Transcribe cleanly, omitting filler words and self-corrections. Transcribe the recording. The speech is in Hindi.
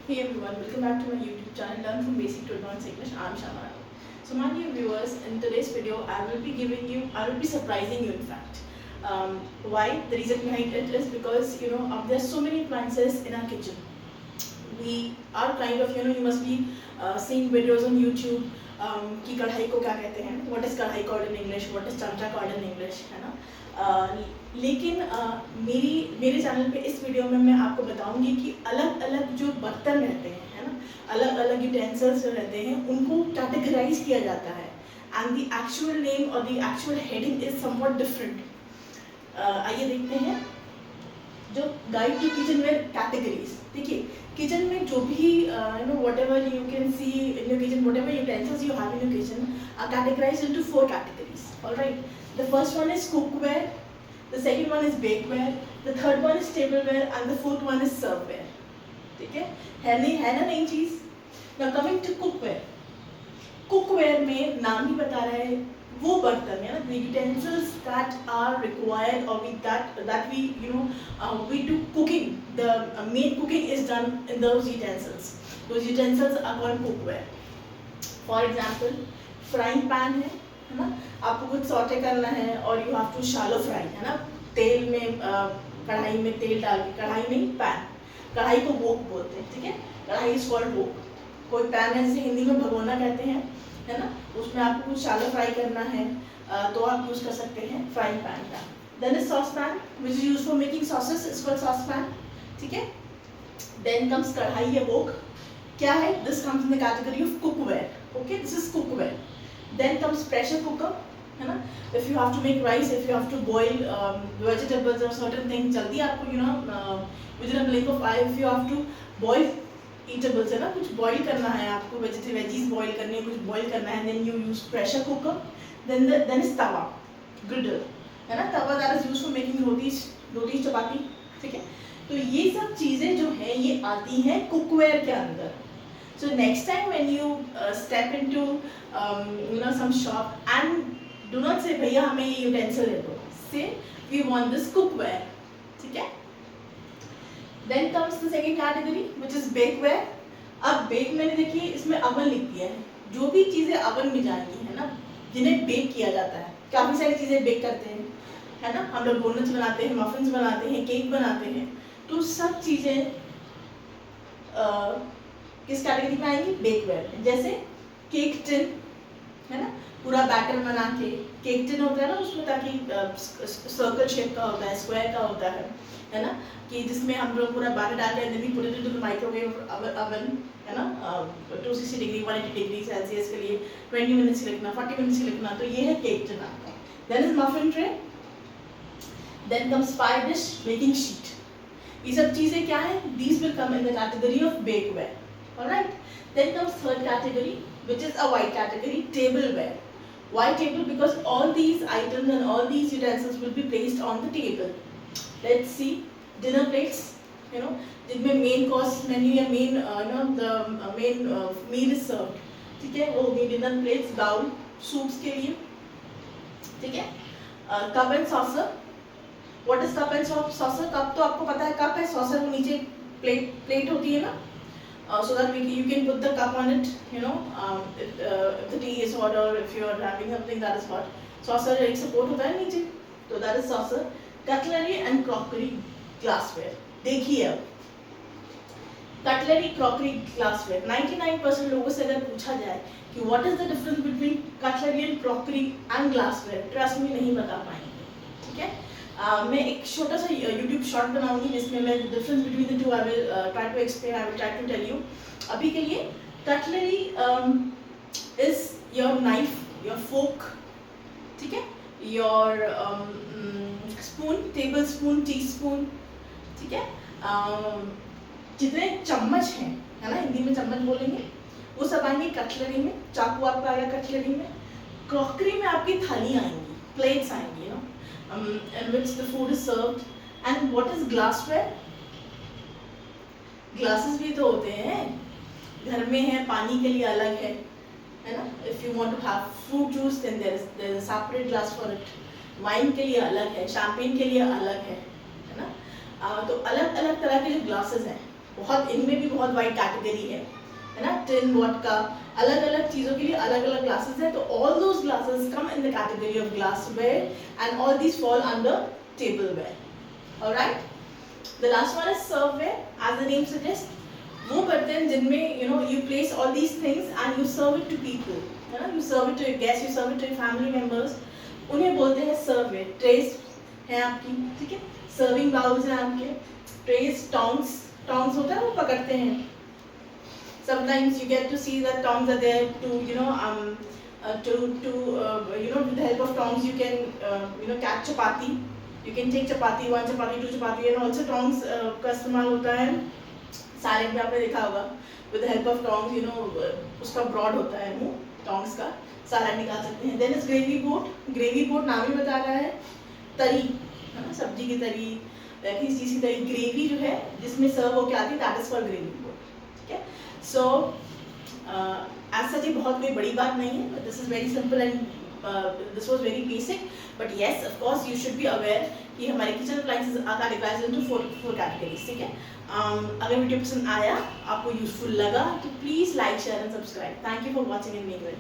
Hey everyone, welcome back to my YouTube channel Learn from Basic to Advanced English. I'm Shama. So my dear viewers, in today's video, I will be surprising you in fact. Why? The reason behind it is because there's so many appliances in our kitchen. We are kind of you must be seeing videos on YouTube कि कढ़ाई को क्या कहते हैं, what is कढ़ाई called in English, what is चमचा called in English, है ना. लेकिन मेरे चैनल पे इस वीडियो में मैं आपको बताऊंगी कि अलग अलग जो बर्तन रहते हैं, है ना, अलग अलग यूटेंसिल्स जो रहते हैं उनको कैटेगराइज किया जाता है एंड द एक्चुअल नेम और the actual heading is somewhat different. आइए देखते हैं जो guide to kitchenware categories. देखिए, किचन में जो भी whatever you can see in your kitchen, whatever utensils you have in your kitchen are categorized into 4 categories. All right, the first one is cookware, the second one is bakeware, the third one is tableware and the fourth one is serveware. ठीक है ना नई चीज. Now coming to cookware. Cookware में नाम ही बता रहा है वो बर्तन है ना, the utensils that are required or that we do cooking. The main cooking is done in those utensils. Those utensils are called cookware. For example, frying pan है ना, आपको कुछ सॉटे करना है और you have to shallow fry, है ना, तेल में कढ़ाई में तेल डाल के, कढ़ाई नहीं पैन, कढ़ाई को वोक बोलते हैं. ठीक है, कढ़ाई इज कॉल्ड वोक. कोई पैन है जिसे हिंदी में भगोना कहते हैं, है ना, उसमें आपको कुछ शैलो फ्राई करना है तो आप यूज कर सकते हैं फ्राइंग पैन का. Then is sauce pan which is use for making sauces, is called sauce pan. ठीक है, देन कम्स कढ़ाई या वोक. क्या है? This comes in the category of cookware. Okay, this is cookware. Then comes pressure cooker, है ना. If you have to make rice, if you have to boil vegetables और सर्टेन थिंग, जल्दी आपको within a blink of I, if you have to boil eatables, है ना, कुछ बॉईल करना है आपको, वेजीज बॉईल करनी है, कुछ बॉईल करना है, then you use pressure cooker. Then is tawa, griddle, है ना, tawa that is used for making roti chapati. ठीक है, तो ये सब चीजें जो है ये आती हैं कुकवेयर के अंदर. So next time when you step into some shop and do not say भैया हमें ये यूटेंसिल दे दो, से वी वांट दिस कुकवेयर. ठीक है. Then comes the second category which is bakeware. अब बेक मैंने देखिए इसमें अवन लिख दिया है, जो भी चीज़ें अवन में जाएंगी, है ना, जिन्हें बेक किया जाता है. काफ़ी सारी चीज़ें बेक करते हैं, है ना, हम लोग डोनट्स बनाते हैं, मफिन्स बनाते हैं, केक बनाते हैं, तो सब चीज़ें किस कैटेगरी में आएंगी? बेकवेयर में. जैसे केक टिन, है ना, पूरा बैटर बना के, केक टिन होता है ना उसमें, ताकि सर्कल शेप का होता है, स्क्वायर का होता है ना, कि जिसमें हम लोग पूरा बैटर डाल के then put it into the microwave oven, है ना, 260 डिग्री 180 डिग्री सेल्सियस के लिए 20 मिनट्स लिखना, 40 मिनट्स लिखना. तो ये है केक टिन आपका. Then is muffin tray. Then comes pie dish, baking sheet. ये सब चीज़ें क्या है? These will come in the category of bakeware. Alright. Then comes third category which is a white category, tableware. Why table? Because all these items and all these utensils will be placed on the table. Let's see, dinner plates, जिनमें मेन कोर्स मेन्यू या main main meal is served. ठीक है, वो होगी डिनर प्लेट्स, बाउल सूप्स के लिए. ठीक है. Cup and saucer. What is cup and saucer? Cup तो आपको पता है कप है, सॉसर वो नीचे प्लेट होती है ना, so that you can put the cup on it, if the tea is hot or if you are having something that is hot. Saucer एक support होता है नीचे, तो that is saucer. Cutlery and crockery, glassware. देखिए अब cutlery, crockery, glassware, 99% लोगों से अगर पूछा जाए कि what is the difference between cutlery and crockery and glassware, trust me नहीं बता पाएंगे. ठीक है. मैं एक छोटा सा YouTube शॉर्ट बनाऊंगी जिसमें मैं difference between the two I will try to explain, I will try to tell you. अभी के लिए cutlery is your knife, your fork, ठीक है, your spoon, table spoon, tea spoon. ठीक है. जितने चम्मच हैं, है ना, हिंदी में चम्मच बोलेंगे, वो सब आएंगे कटलरी में. चाकू आपका आएगा कटलरी में. क्रॉकरी में आपकी थाली आएंगी, प्लेट्स आएंगी, in which the food is served. And what is glassware? Glasses भी तो होते हैं, घर में है, पानी के लिए अलग है ना. If you want to have fruit juice, then there is a separate glass for it. Wine के लिए अलग है, champagne के लिए अलग है ना. तो अलग अलग तरह के जो ग्लासेस हैं, बहुत इनमें भी बहुत वाइड कैटेगरी है ना, टिन वॉडका, अलग अलग चीज़ों के लिए अलग अलग ग्लासेस हैं. तो all those glasses come in the category of glassware and all these fall under tableware. Alright, the last one is serveware. As the name suggest, वो बर्तन जिनमें you place all these things and you serve it to people, है ना, you serve it to your guest, you serve it to your family members, उन्हें बोलते हैं सर्ववेयर. ट्रेस है आपकी, ठीक है, सर्विंग बाउल्स हैं आपके, ट्रेस, टोंग्स, टोंग्स होता है वो पकड़ते हैं. Sometimes you get to see that tongs are there to with the help of tongs you can catch chapati. You can take chapati, 1 chapati, 2 chapati, and also tongs का इस्तेमाल होता है सैलेड में. आपने देखा होगा with the help of tongs, उसका ब्रॉड होता है मुंह, tongs का सैलेड निकाल सकते हैं. Then is gravy boat. Gravy boat नाम ही बता रहा है, तरी, है ना, सब्जी की तरी, किसी चीज़ की तरी. ग्रेवी जो है जिसमें सर्व होकर आती है, that is for gravy boat. ठीक है. So, as such, ये बहुत कोई बड़ी बात नहीं है. This is very simple and this was very basic. But yes, of course, you should be aware कि हमारे kitchen appliances are categorized into four categories. ठीक है. अगर वीडियो पसंद आया, आपको यूजफुल लगा, तो please like, share and subscribe. Thank you for watching and make well.